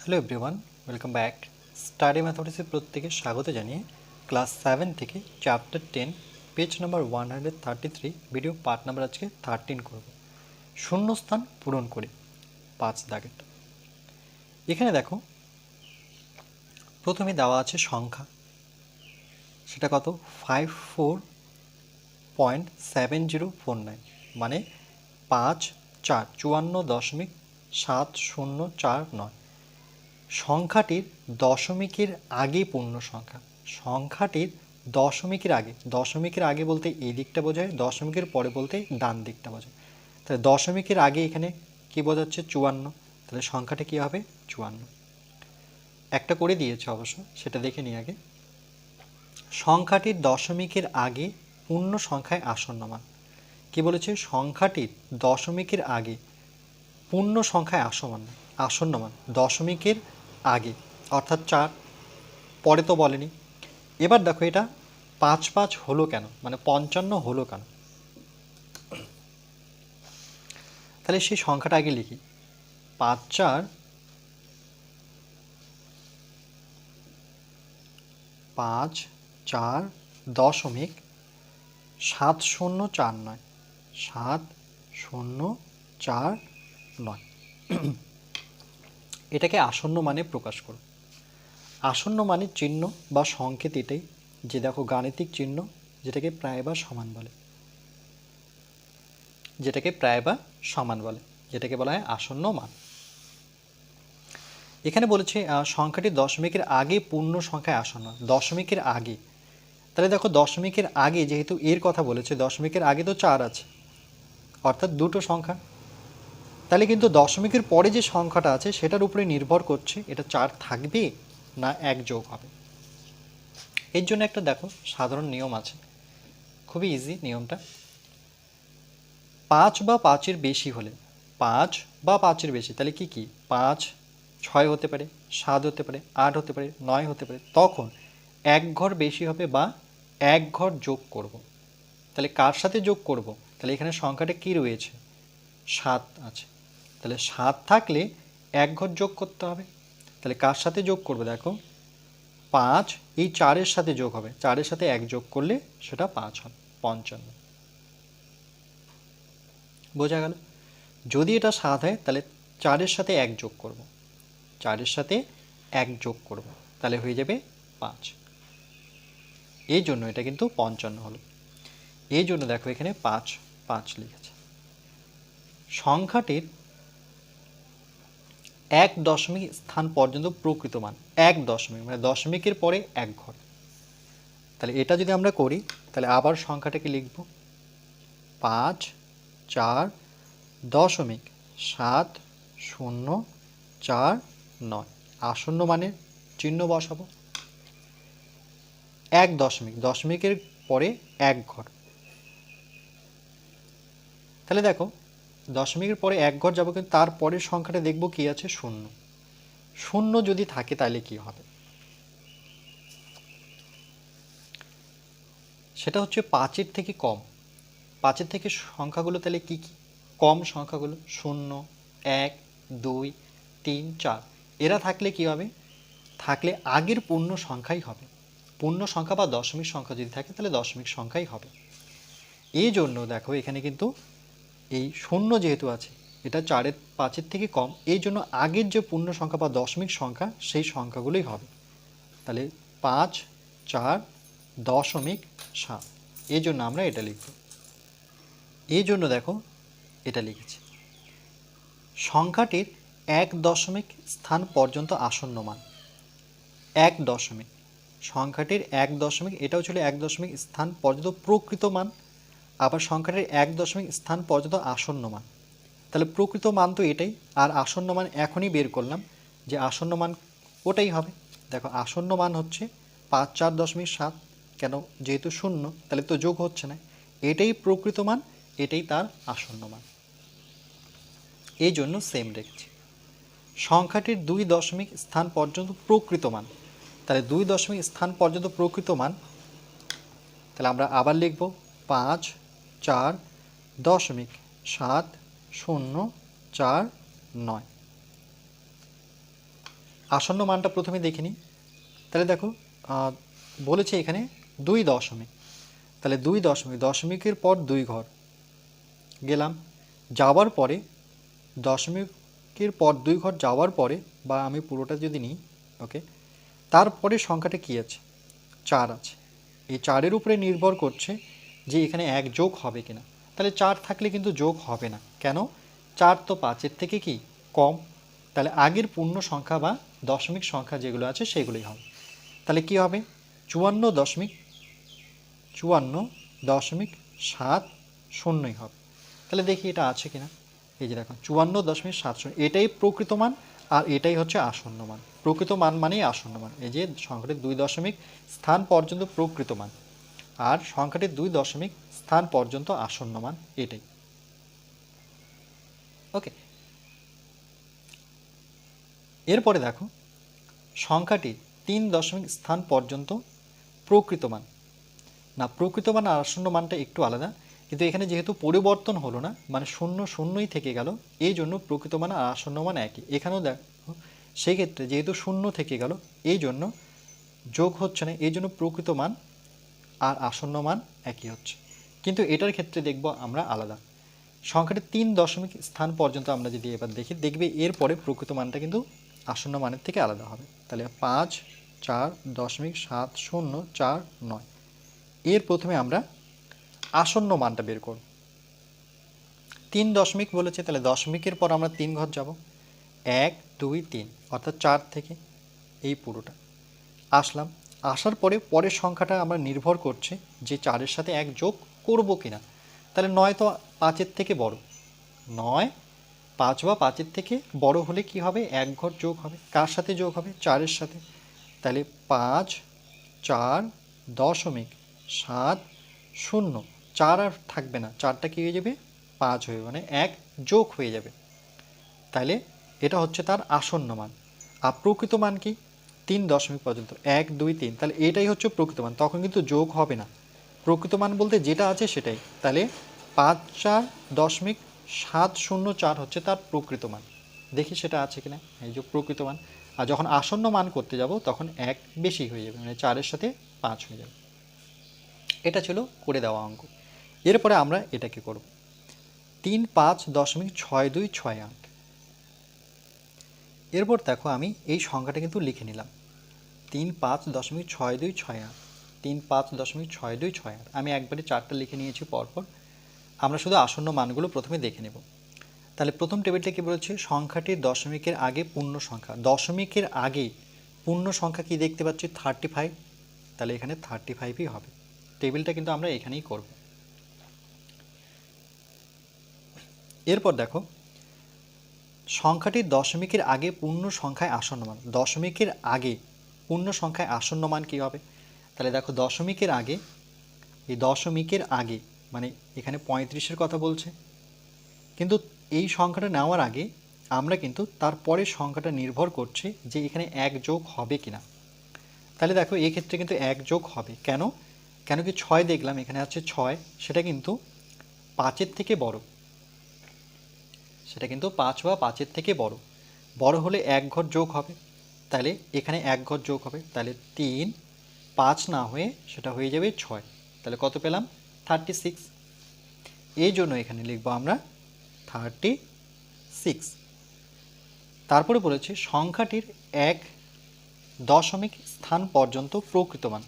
Hello everyone, welcome back. Study ম্যাথমেটিক্সের প্রত্যেকে স্বাগত জানিয়ে ক্লাস 7 থেকে chapter 10 page number 133 video part number আজকে 13 করব। শূন্যস্থান পূরণ করে 5 দাগেরটা। এখানে দেখো প্রথমে দেওয়া আছে সংখ্যা, সেটা কত 54.7049 মানে 54.7049। সংখ্যাটির দশমিকের আগে পূর্ণ সংখ্যা, সংখ্যাটির দশমিকের আগে বলতে এই দিকটা বোঝায়, দশমিকের পরে বলতে ডান দিকটা বোঝায়। তাহলে দশমিকের আগে এখানে কি বোঝাচ্ছে 54, তাহলে সংখ্যাটা কি হবে 54। একটা করে দিয়েছে অবশ্য, সেটা দেখে নিই আগে। সংখ্যাটির দশমিকের আগে পূর্ণ সংখ্যায় আসন্ন মান। কি বলেছে? সংখ্যাটির দশমিকের আগে পূর্ণ সংখ্যায় আসন্ন মান দশমিকের আগে, অর্থাৎ 4, পরে তো বলেনি। এবার দেখো এটা 5 হলো কেন, মানে 55 হলো কেন। তাহলে সেই সংখ্যাটা আগে লিখি। 5.4.7049 7049। এটাকে আসন্ন মানে প্রকাশ করো। আসন্ন মানের চিহ্ন বা সংকেত এটাই, যে দেখো গাণিতিক চিহ্ন যেটাকে প্রায় বা সমান বলে, যেটাকে বলা হয় আসন্ন মান। এখানে বলেছে সংখ্যাটি দশমিকের আগে পূর্ণ সংখ্যায় আসন্ন, দশমিকের আগে। তাহলে দেখো দশমিকের আগে যেহেতু এর কথা বলেছে, দশমিকের আগে তো 4 আছে, অর্থাৎ দুটো সংখ্যা। তাহলে কিন্তু দশমিকের পরে যে সংখ্যাটা আছে সেটার উপরে নির্ভর করছে এটা 4 থাকবে না 1 যোগ হবে। এর জন্য একটা দেখো সাধারণ নিয়ম আছে, খুবই ইজি নিয়মটা। 5 বা 5-এর বেশি হলে, 5 বা 5-এর বেশি, তাহলে কি 5 6 হতে পারে, 7 হতে পারে, 8 হতে পারে, 9 হতে পারে, তখন 1 ঘর বেশি হবে বা 1 ঘর যোগ করব। তাহলে কার সাথে যোগ করব? তাহলে এখানে সংখ্যাটা কি রয়েছে? 7 আছে। তাহলে 7 থাকলে 1 ঘর যোগ করতে হবে। তাহলে কার সাথে যোগ করবে? দেখো 5 এই 4-এর সাথে যোগ হবে, 4-এর সাথে 1 যোগ করলে সেটা 5 হবে, 55। বোঝা গেল? যদি এটা 7 হয় তাহলে 4-এর সাথে 1 যোগ করব, 4-এর সাথে 1 যোগ করব, তাহলে হয়ে যাবে 5। এই জন্য এটা কিন্তু 55 হলো। এই জন্য দেখো এখানে 5 লিখেছে। সংখ্যাটির 1 দশমিক স্থান পর্যন্ত প্রকৃত মান, 1 দশমিক মানে দশমিকের পরে 1 ঘর। তাহলে এটা যদি আমরা করি তাহলে আবার সংখ্যাটাকে লিখব 5.4.7049। আসন্ন মানের চিহ্ন বসাবো। 1 দশমিক, দশমিকের পরে 1 ঘর। তাহলে দেখো দশমিকের পরে 1 ঘর যাবো, কিন্তু তারপরের সংখ্যাটা দেখব কি আছে? 0। 0 যদি থাকে তাহলে কি হবে? সেটা হচ্ছে 5-এর থেকে কম। 5-এর থেকে সংখ্যাগুলো তাহলে কি কম সংখ্যাগুলো? 0, 1, 2, 3, 4। এরা থাকলে কি হবে? থাকলে আগের পূর্ণ সংখ্যাই হবে। পূর্ণ সংখ্যা বা দশমিক সংখ্যা যদি থাকে তাহলে দশমিক সংখ্যাই হবে। এই জন্য দেখো এখানে কিন্তু এই 0 যেহেতু আছে, এটা 5-এর থেকে কম, এই জন্য আগের যে পূর্ণ সংখ্যা বা দশমিক সংখ্যা সেই সংখ্যাগুলোই হবে। তাহলে 5.4.7, এই জন্য আমরা এটা লিখব। এই জন্য দেখো এটা লিখেছি। সংখ্যাটির 1 দশমিক স্থান পর্যন্ত আসন্ন মান, 1 দশমিক, সংখ্যাটির 1 দশমিক, এটাও ছিল 1 দশমিক স্থান পর্যন্ত প্রকৃত মান, আবার সংখ্যাটির 1 দশমিক স্থান পর্যন্ত আসন্ন মান। তাহলে প্রকৃত মান তো এটাই, আর আসন্ন মান এখনই বের করলাম যে আসন্ন মান ওটাই হবে। দেখো আসন্ন মান হচ্ছে 5.4.7, কেন? যেহেতু 0, তাহলে তো যোগ হচ্ছে না, এটাই প্রকৃত মান, এটাই তার আসন্ন মান, এই জন্য সেম রেখেছি। সংখ্যাটির 2 দশমিক স্থান পর্যন্ত প্রকৃত মান, তাহলে 2 দশমিক স্থান পর্যন্ত প্রকৃত মান, তাহলে আমরা আবার লিখব 5.4.7049। আসন্ন মানটা প্রথমে দেখে নিই। তাহলে দেখো বলেছে এখানে 2 দশমিক, তাহলে 2 দশমিক, দশমিকের পর 2 ঘর গেলাম, যাওয়ার পরে দশমিকের পর 2 ঘর যাওয়ার পরে, বা আমি পুরোটা যদি নিই, ওকে, তারপরে সংখ্যাটা কি আছে, 4 আছে। এই 4-এর উপরে নির্ভর করছে যে এখানে 1 যোগ হবে কিনা। তাহলে 4 থাকলে কিন্তু যোগ হবে না, কেন, 4 তো 5-এর থেকে কি কম, তাহলে আগের পূর্ণ সংখ্যা বা দশমিক সংখ্যা যেগুলো আছে সেগুলোই হবে। তাহলে কি হবে, 54.54.70 হবে। তাহলে দেখি এটা আছে কিনা। এই যে দেখো 54.70, এটাই প্রকৃত মান, আর এটাই হচ্ছে আসন্ন মান। প্রকৃত মান মানেই আসন্ন মান। এই যে সংখ্যাটির 2 দশমিক স্থান পর্যন্ত প্রকৃত মান, আর সংখ্যাটির 2 দশমিক স্থান পর্যন্ত আসন্ন মান, এটাই। ওকে, এরপরে দেখো সংখ্যাটি 3 দশমিক স্থান পর্যন্ত প্রকৃত মান। না, প্রকৃত মান আর আসন্ন মানটা একটু আলাদা, কিন্তু এখানে যেহেতু পরিবর্তন হলো না, মানে শূন্য শূন্যই থেকে গেল, এই জন্য প্রকৃত মান আর আসন্ন মান একই। এখানেও দেখো সেই ক্ষেত্রে যেহেতু শূন্য থেকে গেল, এই জন্য যোগ হচ্ছে না, এই জন্য প্রকৃত মান আর আসন্ন মান একই হচ্ছে। কিন্তু এটার ক্ষেত্রে দেখব আমরা আলাদা। সংখ্যাটি 3 দশমিক স্থান পর্যন্ত আমরা যদি এবার দেখি, দেখবে এরপরে প্রকৃত মানটা কিন্তু আসন্ন মানের থেকে আলাদা হবে। তাহলে 5.4.7049, এর প্রথমে আমরা আসন্ন মানটা বের করব। 3 দশমিক বলেছে, তাহলে দশমিকের পর আমরা 3 ঘর যাব, 1 2 3, অর্থাৎ 4 থেকে এই পুরোটা আসলাম। আসার পরে পরের সংখ্যাটা আমরা নির্ভর করছে যে 4-এর সাথে 1 যোগ করব কিনা। তাহলে 9 তো 5-এর থেকে বড়, 9 5 বা 5-এর থেকে বড় হলে কি হবে, 1 ঘর যোগ হবে। কার সাথে যোগ হবে, 4-এর সাথে। তাহলে 5.4.70, 4 আর থাকবে না, 4টা কি হয়ে যাবে, 5 হয়ে, মানে 1 যোগ হয়ে যাবে। তাহলে এটা হচ্ছে তার আসন্ন মান। আর প্রকৃত মান কি, 3 দশমিক পর্যন্ত, 1 2 3, তাহলে এটাই হচ্ছে প্রকৃত মান, তখন কিন্তু যোগ হবে না। প্রকৃত মান বলতে যেটা আছে সেটাই। তাহলে 5.4.7004 হচ্ছে তার প্রকৃত মান। দেখি সেটা আছে কিনা, এই যে প্রকৃত মান। আর যখন আসন্ন মান করতে যাব তখন 1 বেশি হয়ে যাবে, মানে 4-এর সাথে 5 হয়ে যাবে। এটা ছিল করে দেওয়া অঙ্ক। এরপরে আমরা এটাকে করব 3.5.6268। এরপর দেখো আমি এই সংখ্যাটা কিন্তু লিখে নিলাম, 3.5.6268, 3.5.6268। আমি একবারে 4টা লিখে নিয়েছি পরপর। আমরা শুধু আসন্ন মানগুলো প্রথমে দেখে নেব। তাহলে প্রথম টেবিলটা কি বলেছে, সংখ্যাটির দশমিকের আগে পূর্ণ সংখ্যা। দশমিকের আগে পূর্ণ সংখ্যা কি দেখতে পাচ্ছি, 35। তাহলে এখানে 35ই হবে। টেবিলটা কিন্তু আমরা এখানেই করব। এরপর দেখো সংখ্যাটির দশমিকের আগে পূর্ণ সংখ্যায় আসন্ন মান। দশমিকের আগে পূর্ণ সংখ্যায় আসন্ন মান কী হবে, তাহলে দেখো দশমিকের আগে, এই দশমিকের আগে মানে এখানে 35-এর কথা বলছে, কিন্তু এই সংখ্যাটা নেওয়ার আগে আমরা কিন্তু তারপরের সংখ্যাটা নির্ভর করছে যে এখানে 1 যোগ হবে কিনা। তাহলে দেখো এই ক্ষেত্রে কিন্তু 1 যোগ হবে, কেন, কেন কি 6 দেখলাম এখানে আছে 6, সেটা কিন্তু 5-এর থেকে বড়, সেটা কিন্তু 5 বা 5-এর থেকে বড়, বড় হলে 1 ঘর যোগ হবে। তাহলে এখানে 1 ঘর যোগ হবে, তাহলে 3, 5 না হয়ে সেটা হয়ে যাবে 6। তাহলে কত পেলাম, 36। এই জন্য এখানে লিখবো আমরা 36। তারপরে বলেছে সংখ্যাটির 1 দশমিক স্থান পর্যন্ত প্রকৃত মান।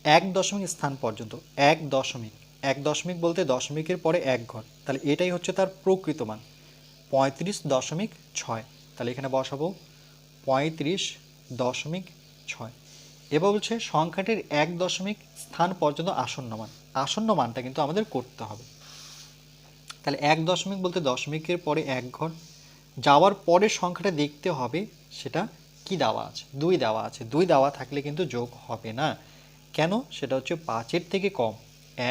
1 দশমিক স্থান পর্যন্ত, 1 দশমিক, 1 দশমিক বলতে দশমিকের পরে 1 ঘর, তাহলে এটাই হচ্ছে তার প্রকৃত মান 35.6। তাহলে এখানে বসাবো 35.6। এবার বলছে সংখ্যাটির 1 দশমিক স্থান পর্যন্ত আসন্ন মান। আসন্ন মানটা কিন্তু আমাদের করতে হবে। তাহলে 1 দশমিক বলতে দশমিকের পরে 1 ঘর, যাওয়ার পরের সংখ্যাটা দেখতে হবে সেটা কি দেওয়া আছে, 2 দেওয়া আছে। 2 দেওয়া থাকলে কিন্তু যোগ হবে না, কেন, সেটা হচ্ছে 5-এর থেকে কম।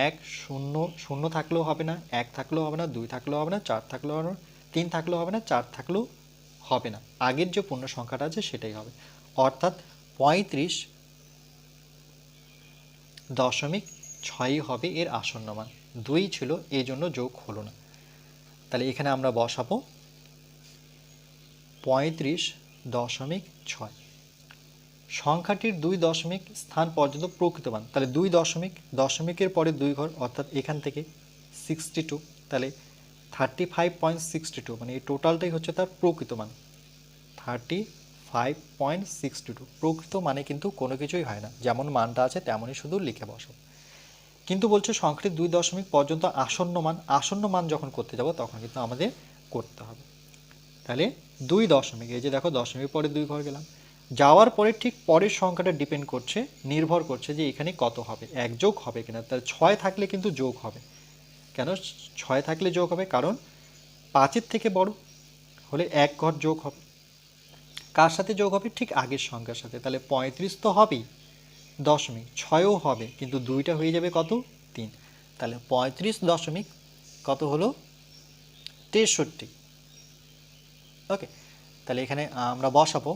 1 0 0 থাকলেও হবে না, 1 থাকলেও হবে না, 2 থাকলেও হবে না, 4 থাকলেও হবে না, 3 থাকলেও হবে না, 4 থাকলেও হবে না। আগের যে পূর্ণ সংখ্যাটা আছে সেটাই হবে, অর্থাৎ 35.6 হবে এর আসন্ন মান। 2 ছিল এই জন্য যোগ হলো না। তাহলে এখানে আমরা বসাবো 35.6। সংখ্যাটির 2 দশমিক স্থান পর্যন্ত প্রকৃত মান, তাহলে 2 দশমিক, দশমিকের পরে 2 ঘর, অর্থাৎ এখান থেকে 62, তাহলে 35.62, মানে এই টোটালটাই হচ্ছে তার প্রকৃত মান। 35.62 প্রকৃত মানে কিন্তু কোনো কিছুই হয় না, যেমন মানটা আছে তেমনই শুধু লিখে বসো। কিন্তু বলছে সংখ্যাটির 2 দশমিক পর্যন্ত আসন্ন মান যখন করতে যাব তখন কিন্তু আমাদের করতে হবে। তাহলে 2 দশমিক, এই যে দেখো দশমিকের পরে 2 ঘর গেলাম, যাওয়ার পরে ঠিক পরের সংখ্যাটা ডিপেন্ড করছে, নির্ভর করছে যে এখানে কত হবে, এক যোগ হবে কিনা। তাহলে 6 থাকলে কিন্তু যোগ হবে। কেন 6 থাকলে যোগ হবে? কারণ 5-এর থেকে বড় হলে এক ঘর যোগ হবে। কার সাথে যোগ হবে? ঠিক আগের সংখ্যার সাথে। তাহলে 35 তো হবেই, দশমিক 6ও হবে, কিন্তু 2টা হয়ে যাবে কত? 3। তাহলে 35 দশমিক কত হলো? 63। ওকে, তাহলে এখানে আমরা বসাবো।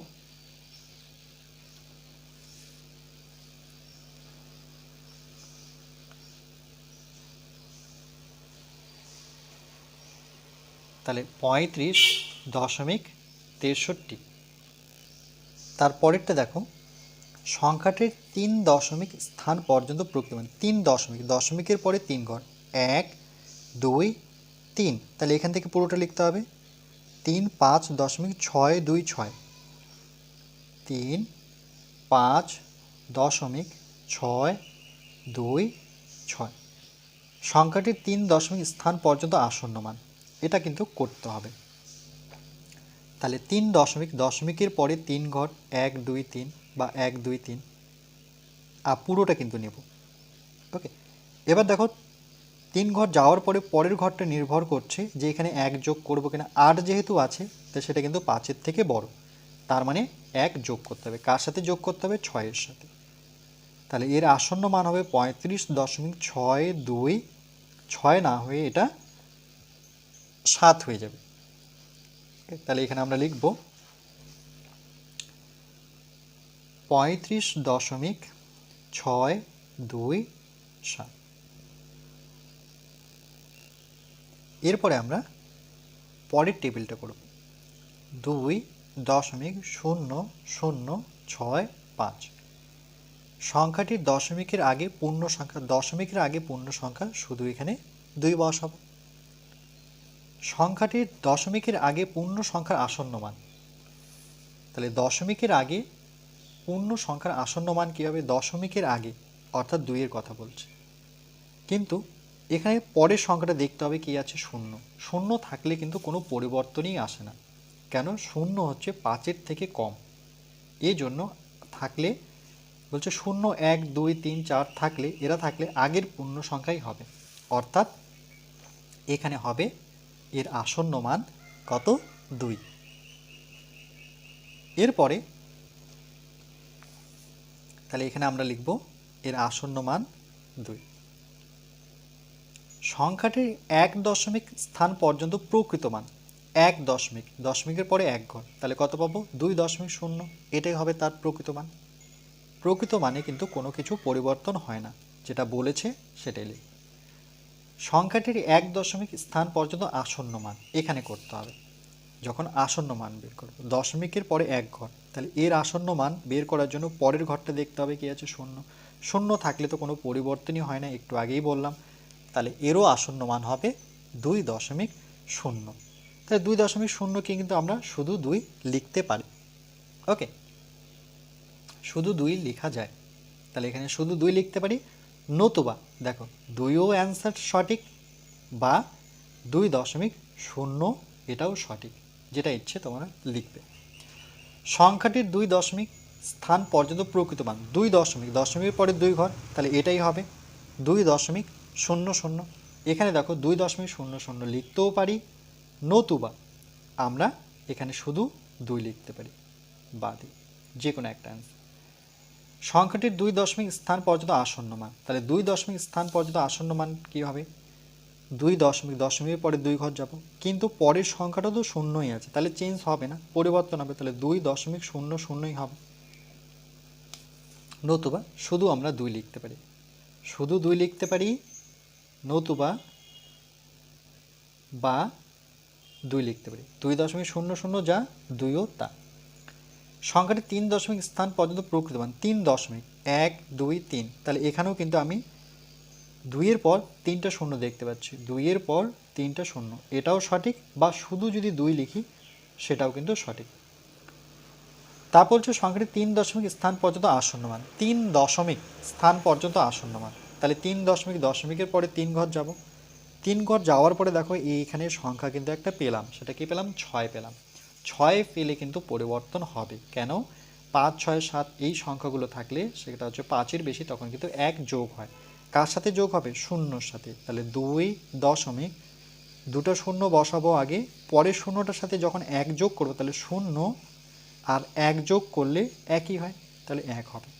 তাহলে 35.63। তারপরেরটা দেখো, সংখ্যাটির 3 দশমিক স্থান পর্যন্ত প্রকৃত মান। 3 দশমিক, দশমিকের পরে 3 ঘর, 1 2 3, তাহলে এখান থেকে পুরোটা লিখতে হবে। 3.5.626, 3.5.626। সংখ্যাটির 3 দশমিক স্থান পর্যন্ত আসন্ন মান, এটা কিন্তু করতে হবে। তাহলে 3 দশমিক, দশমিকের পরে 3 ঘর, 1 2 3 বা 1 2 3, আর পুরোটা কিন্তু নেব। ওকে, এবার দেখো 3 ঘর যাওয়ার পরে পরের ঘরটা নির্ভর করছে যে এখানে 1 যোগ করবো কিনা। 8 যেহেতু আছে তাই সেটা কিন্তু 5-এর থেকে বড়, তার মানে 1 যোগ করতে হবে। কার সাথে যোগ করতে হবে? 6-এর সাথে। তাহলে এর আসন্ন মান হবে 35.62, 6 না হয়ে এটা 7 হয়ে যাবে। তাহলে এখানে আমরা লিখব 35.627। এরপরে আমরা পরের টেবিলটা করব। 2.0065। সংখ্যাটির দশমিকের আগে পূর্ণ সংখ্যা, দশমিকের আগে পূর্ণ সংখ্যা, শুধু এখানে 2 বসাবো। সংখ্যাটির দশমিকের আগে পূর্ণ সংখ্যার আসন্ন মান, তাহলে দশমিকের আগে পূর্ণ সংখ্যার আসন্ন মান কী হবে? দশমিকের আগে, অর্থাৎ 2-এর কথা বলছে। কিন্তু এখানে পরের সংখ্যাটা দেখতে হবে কি আছে? 0। 0 থাকলে কিন্তু কোনো পরিবর্তনই আসে না। কেন? 0 হচ্ছে 5-এর থেকে কম, এই জন্য থাকলে বলছে 0 1 2 3 4 থাকলে, এরা থাকলে আগের পূর্ণ সংখ্যাই হবে, অর্থাৎ এখানে হবে এর আসন্ন মান কত? 2। এরপরে তাহলে এখানে আমরা লিখব এর আসন্ন মান 2। সংখ্যাটির 1 দশমিক স্থান পর্যন্ত প্রকৃত মান, 1 দশমিক, দশমিকের পরে 1 ঘর, তাহলে কত পাবো? 2.0। এটাই হবে তার প্রকৃত মান। প্রকৃত মানে কিন্তু কোনো কিছু পরিবর্তন হয় না, যেটা বলেছে সেটাই লিখ। সংখ্যাটির 1 দশমিক স্থান পর্যন্ত আসন্ন মান এখানে করতে হবে। যখন আসন্ন মান বের করব, দশমিকের পরে 1 ঘর, তাহলে এর আসন্ন মান বের করার জন্য পরের ঘরটা দেখতে হবে কি আছে? 0। 0 থাকলে তো কোনো পরিবর্তনই হয় না, একটু আগেই বললাম। তাহলে এরও আসন্ন মান হবে 2.0। তাহলে 2.0কে কিন্তু আমরা শুধু 2 লিখতে পারি। ওকে, শুধু 2 লেখা যায়। তাহলে এখানে শুধু 2 লিখতে পারি, নতুবা দেখো 2ও অ্যান্সার সঠিক, বা 2.0 এটাও সঠিক, যেটা ইচ্ছে তোমরা লিখবে। সংখ্যাটির 2 দশমিক স্থান পর্যন্ত প্রকৃত মান, 2 দশমিক, দশমিকের পরে 2 ঘর, তাহলে এটাই হবে 2.00। এখানে দেখো 2.00 লিখতেও পারি, নতুবা আমরা এখানে শুধু 2 লিখতে পারি, বাদে যে কোনো একটা অ্যান্সার। সংখ্যাটির 2 দশমিক স্থান পর্যন্ত আসন্ন মান, তাহলে 2 দশমিক স্থান পর্যন্ত আসন্ন মান কী হবে? 2 দশমিক, দশমিকের পরে 2 ঘর যাব, কিন্তু পরের সংখ্যাটা তো 0ই আছে, তাহলে চেঞ্জ হবে না, পরিবর্তন হবে, তাহলে 2.00ই হবে। নতুবা শুধু আমরা 2 লিখতে পারি, শুধু 2 লিখতে পারি, নতুবা বা 2 লিখতে পারি। 2.00 যা, 2ও তা। সংখ্যাটি 3 দশমিক স্থান পর্যন্ত প্রকৃত মান 3 দশমিক 1 2 3, তাহলে এখানেও কিন্তু আমি 2 এর পর 3টা শূন্য দেখতে পাচ্ছি, 2 এর পর 3টা শূন্য, এটাও সঠিক, বা শুধু যদি 2 লিখি সেটাও কিন্তু সঠিক। তারপর হচ্ছে সংখ্যাটি 3 দশমিক স্থান পর্যন্ত আসন্ন মান, 3 দশমিক স্থান পর্যন্ত আসন্ন মান, তাহলে 3 দশমিক দশমিকের পরে 3 ঘর যাব, 3 ঘর যাওয়ার পরে দেখো এইখানে সংখ্যা কিন্তু একটা পেলাম, সেটা কি পেলাম? 6 পেলাম। 6 পেলে কিন্তু পরিবর্তন হবে, কেন? 5 6 7 এই সংখ্যাগুলো থাকলে সেটা হচ্ছে 5-এর বেশি, তখন কিন্তু 1 যোগ হয়। কার সাথে যোগ হবে? শূন্যর সাথে। তাহলে 2 দশমিক, দুটো শূন্য বসাবো আগে, পরের শূন্যটার সাথে যখন 1 যোগ করবো তাহলে 0 আর 1 যোগ করলে একই হয়, তাহলে 1 হবে।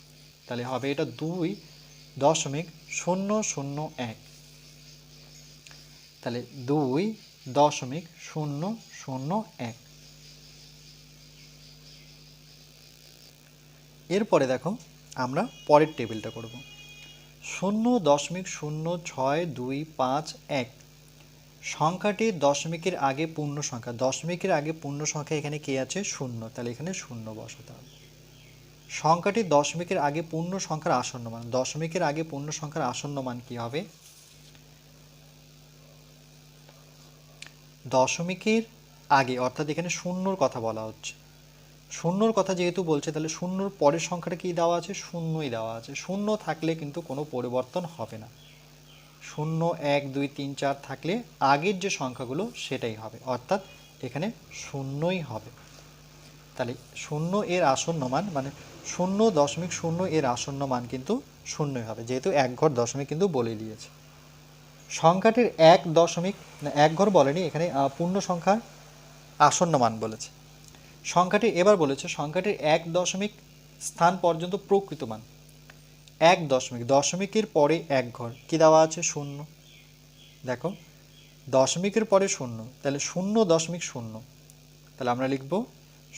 তাহলে হবে এটা 2.001, তাহলে 2.001। এরপরে দেখো আমরা পরের টেবিলটা করব। 0.06251 সংখ্যাটি দশমিকের আগে পূর্ণ সংখ্যা, দশমিকের আগে পূর্ণ সংখ্যা এখানে কে আছে? 0, তাহলে এখানে 0 বসাতে হবে। সংখ্যাটি দশমিকের আগে পূর্ণ সংখ্যার আসন্ন মান, দশমিকের আগে পূর্ণ সংখ্যার আসন্ন মান কি হবে? দশমিকের আগে, অর্থাৎ এখানে শূন্যর কথা বলা হচ্ছে, শূন্যর কথা যেহেতু বলছে তাহলে শূন্যর পরের সংখ্যাটা কি দেওয়া আছে? শূন্যই দেওয়া আছে। শূন্য থাকলে কিন্তু কোনো পরিবর্তন হবে না। 0 1 2 3 4 থাকলে আগের যে সংখ্যাগুলো সেটাই হবে, অর্থাৎ এখানে শূন্যই হবে। তাহলে 0 এর আসন্ন মান মানে 0.0 এর আসন্ন মান কিন্তু শূন্যই হবে, যেহেতু 1 ঘর দশমিক কিন্তু বলে দিয়েছে। সংখ্যাটির 1 দশমিক, না 1 ঘর বলেনি এখানে, পূর্ণ সংখ্যার আসন্ন মান বলেছে। সংখ্যাটি এবার বলেছে সংখ্যাটির 1 দশমিক স্থান পর্যন্ত প্রকৃত মান, 1 দশমিক, দশমিকের পরে 1 ঘর কি দেওয়া আছে? 0। দেখো দশমিকের পরে 0, তাহলে 0.0, তাহলে আমরা লিখব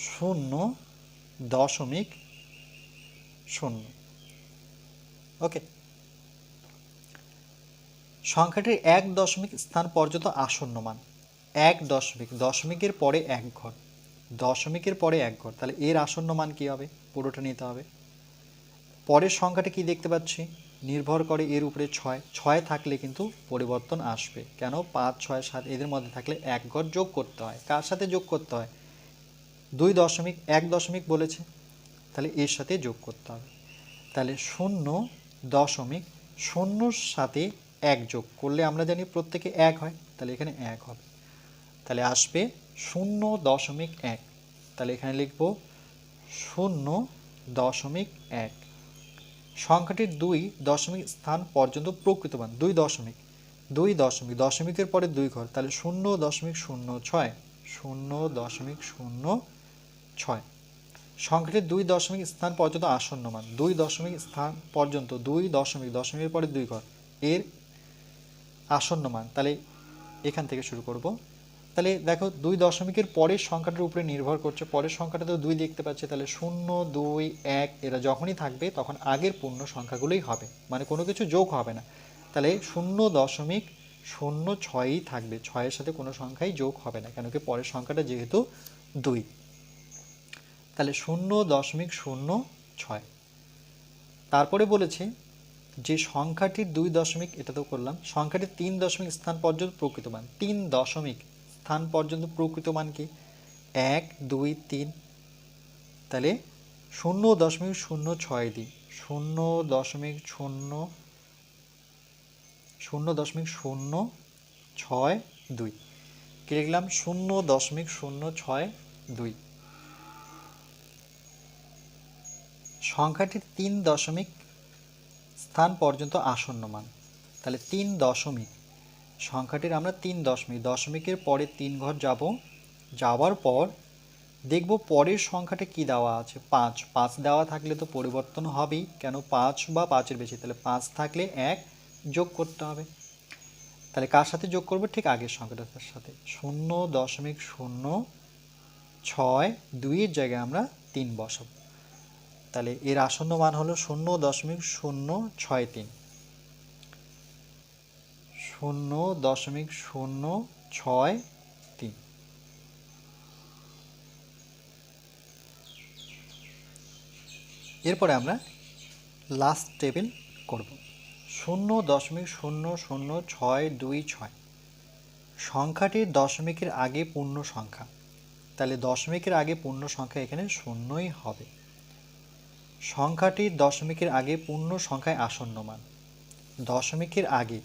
0.0। ওকে। সংখ্যাটির 1 দশমিক স্থান পর্যন্ত আসন্ন মান, 1 দশমিক, দশমিকের পরে 1 ঘর, দশমিকের পরে 1 ঘর, তাহলে এর আসন্ন মান কি হবে? পুরোটা নিতে হবে। পরের সংখ্যাটা কি দেখতে পাচ্ছি? নির্ভর করে এর উপরে 6, 6 থাকলে কিন্তু পরিবর্তন আসবে, কেন? 5 6 7 এদের মধ্যে থাকলে 1 ঘর যোগ করতে হয়। কার সাথে যোগ করতে হয়? 2 দশমিক, 1 দশমিক বলেছে, তাহলে এর সাথে যোগ করতে হবে। তাহলে 0.0 সাথে 1 যোগ করলে আমরা জানি প্রত্যেকে 1 হয়, তাহলে এখানে 1 হবে, তাহলে আসবে 0.1। তাহলে এখানে লিখব 0.1। সংখ্যাটির 2 দশমিক স্থান পর্যন্ত প্রকৃত মান, 2 দশমিক, 2 দশমিক, দশমিকের পরে 2 ঘর, তাহলে 0.06, 0.06। সংখ্যাটির 2 দশমিক স্থান পর্যন্ত আসন্ন মান, 2 দশমিক স্থান পর্যন্ত, 2 দশমিক, দশমিকের পরে 2 ঘর, এর আসন্ন মান, তাহলে এখান থেকে শুরু করব। তাহলে দেখো 2 দশমিকের পরের সংখ্যাটার উপরে নির্ভর করছে, পরের সংখ্যাটা তো 2 দেখতে পাচ্ছি, তাহলে 0 2 1 এরা যখনই থাকবে তখন আগের পূর্ণ সংখ্যাগুলোই হবে, মানে কোনো কিছু যোগ হবে না, তাহলে 0.06ই থাকবে, 6-এর সাথে কোনো সংখ্যাই যোগ হবে না, কেন কি পরের সংখ্যাটা যেহেতু 2। তাহলে 0.06। তারপরে বলেছে যে সংখ্যাটির 2 দশমিক, এটা তো করলাম, সংখ্যাটির 3 দশমিক স্থান পর্যন্ত প্রকৃত মান, 3 দশমিক স্থান পর্যন্ত প্রকৃত মান কি? 1 2 3, তাহলে 0.06 দিই, 0.062 কি লিখলাম? 0.062। সংখ্যাটির 3 দশমিক স্থান পর্যন্ত আসন্ন মান, তাহলে 3 দশমিক, সংখ্যাটির আমরা 3 দশমিক, দশমিকের পরে 3 ঘর যাব, যাওয়ার পর দেখব পরের সংখ্যাটা কি দেওয়া আছে? 5, 5 দেওয়া থাকলে তো পরিবর্তন হবেই, কেন? 5 বা 5-এর বেশি, তাহলে 5 থাকলে 1 যোগ করতে হবে, তাহলে কার সাথে যোগ করব? ঠিক আগের সংখ্যাটার সাথে, 0.062 এর জায়গায় আমরা 3 বসাবো, তাহলে এর আসন্ন মান হলো 0.063, 0.063। এরপরে আমরা লাস্ট টেবিল করব। 0.00626 সংখ্যাটির দশমিকের আগে পূর্ণ সংখ্যা, তাহলে দশমিকের আগে পূর্ণ সংখ্যা এখানে শূন্যই হবে। সংখ্যাটির দশমিকের আগে পূর্ণ সংখ্যায় আসন্ন মান, দশমিকের আগে,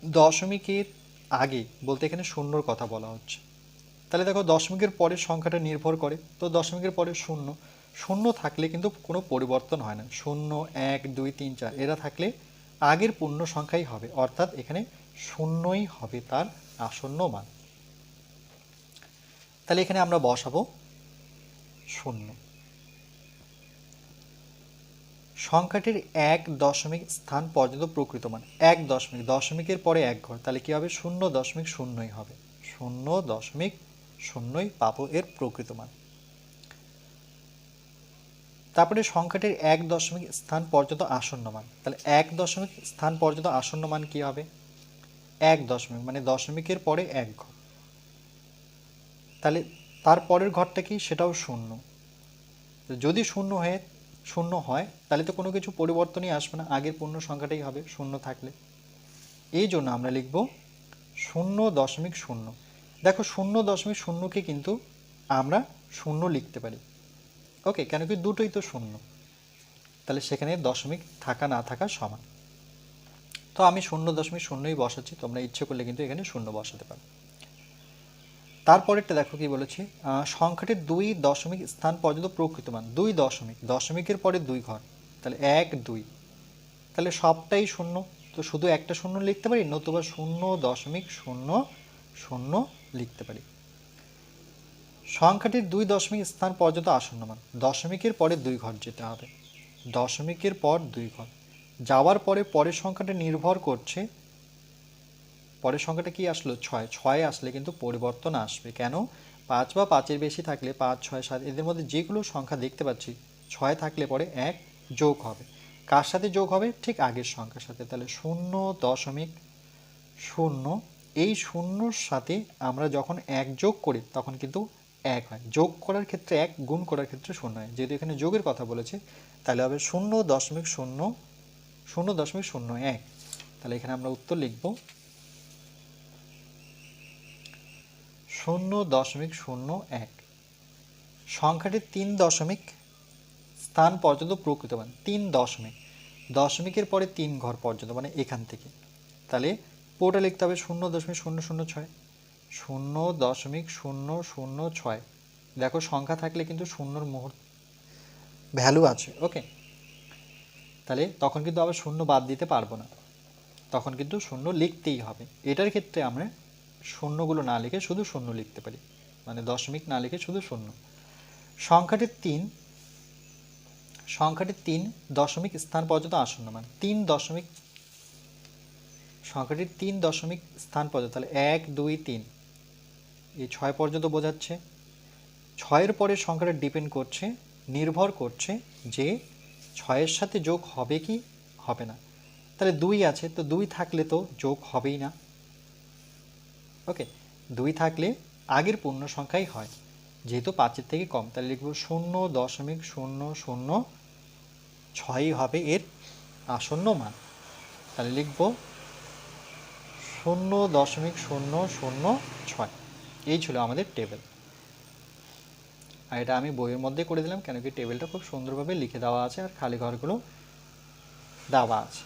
দশমিকের আগে বলতে এখানে শূন্যর কথা বলা হচ্ছে। তাহলে দেখো দশমিকের পরের সংখ্যাটা নির্ভর করে, তো দশমিকের পরে শূন্য, শূন্য থাকলে কিন্তু কোনো পরিবর্তন হয় না। 0, 1, 2, 3, 4 এরা থাকলে আগের পূর্ণ সংখ্যাই হবে, অর্থাৎ এখানে শূন্যই হবে তার আসন্ন মান। তাহলে এখানে আমরা বসাবো 0। সংখ্যাটির 1 দশমিক স্থান পর্যন্ত প্রকৃত মান, 1 দশমিক, দশমিকের পরে 1 ঘর, তাহলে কি হবে 0.0 হবে, 0.0 পাবো এর প্রকৃত মান। তারপরে সংখ্যাটির 1 দশমিক স্থান পর্যন্ত আসন্ন মান, তাহলে 1 দশমিক স্থান পর্যন্ত আসন্ন মান কি হবে, 1 দশমিক মানে দশমিকের পরে 1 ঘর, তাহলে তার পরের ঘরটা কি, সেটাও শূন্য। যদি শূন্য হয় তাহলে তো কোনো কিছু পরিবর্তনই আসবে না, আগের পূর্ণ সংখ্যাটাই হবে শূন্য থাকলে। এই জন্য আমরা লিখব 0.0। দেখো 0.0কে কিন্তু আমরা শূন্য লিখতে পারি, ওকে, কেন কি দুটোই তো শূন্য, তাহলে সেখানে দশমিক থাকা না থাকা সমান। তো আমি 0.0ই বসাচ্ছি, তোমরা ইচ্ছে করলে কিন্তু এখানে শূন্য বসাতে পারো। তারপরেরটা দেখো কি বলেছি, সংখ্যাটির 2 দশমিক স্থান পর্যন্ত প্রকৃত মান, 2 দশমিক, দশমিকের পরে 2 ঘর, তাহলে 1, 2, তাহলে সবটাই শূন্য, তো শুধু একটা শূন্য লিখতে পারি, নতুবা 0.00 লিখতে পারি। সংখ্যাটির 2 দশমিক স্থান পর্যন্ত আসন্ন মান, দশমিকের পরে 2 ঘর যেতে হবে, দশমিকের পর 2 ঘর যাওয়ার পরে পরের সংখ্যাটা নির্ভর করছে, পরের সংখ্যাটা কি আসলো 6, 6 আসলে কিন্তু পরিবর্তন আসবে, কেন 5 বা 5-এর বেশি থাকলে 5, 6, 7 এদের মধ্যে যেগুলো সংখ্যা দেখতে পাচ্ছি 6 থাকলে পরে 1 যোগ হবে, কার সাথে যোগ হবে, ঠিক আগের সংখ্যার সাথে, তাহলে 0.0, এই শূন্যর সাথে আমরা যখন 1 যোগ করি তখন কিন্তু 1 হয়, যোগ করার ক্ষেত্রে 1, গুণ করার ক্ষেত্রে 0 হয়, যেহেতু এখানে যোগের কথা বলেছে তাহলে হবে 0.01। তাহলে এখানে আমরা উত্তর লিখব 0.01। সংখ্যাটির 3 দশমিক স্থান পর্যন্ত প্রকৃত মান, 3 দশমিক, দশমিকের পরে 3 ঘর পর্যন্ত মানে এখান থেকে, তাহলে পুরোটা লিখতে হবে 0.006, 0.006। দেখো সংখ্যা থাকলে কিন্তু শূন্যর ভ্যালু আছে, ওকে, তাহলে তখন কিন্তু আবার শূন্য বাদ দিতে পারবো না, তখন কিন্তু শূন্য লিখতেই হবে। এটার ক্ষেত্রে আমরা শূন্যগুলো না লিখে শুধু শূন্য লিখতে পারি, মানে দশমিক না লিখে শুধু শূন্য। সংখ্যাটির 3 দশমিক স্থান পর্যন্ত আসন্ন মান, 3 দশমিক, সংখ্যাটির 3 দশমিক স্থান পর্যন্ত, তাহলে 1, 2, 3 এই 6 পর্যন্ত বোঝাচ্ছে। 6-এর পরে সংখ্যাটা ডিপেন্ড করছে, নির্ভর করছে যে 6-এর সাথে যোগ হবে কি হবে না, তাহলে 2 আছে, তো 2 থাকলে তো যোগ হবেই না, ওকে, 2 থাকলে আগের পূর্ণ সংখ্যাই হয়, যেহেতু 5-এর থেকে কম, তাহলে লিখব 0.006 হবে এর আসন্ন মান, তাহলে লিখব 0.006। এই ছিল আমাদের টেবিল, আর এটা আমি বইয়ের মধ্যে করে দিলাম, কেন কি টেবিলটা খুব সুন্দরভাবে লিখে দেওয়া আছে আর খালি ঘরগুলো দেওয়া আছে।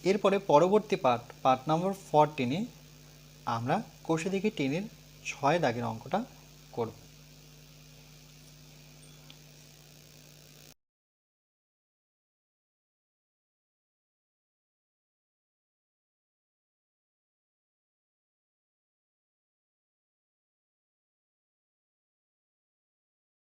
এরপরে পরবর্তী পার্ট নাম্বার 14-এ আমরা কোষে দেখি 10-এর 6 দাগের অঙ্কটা করব।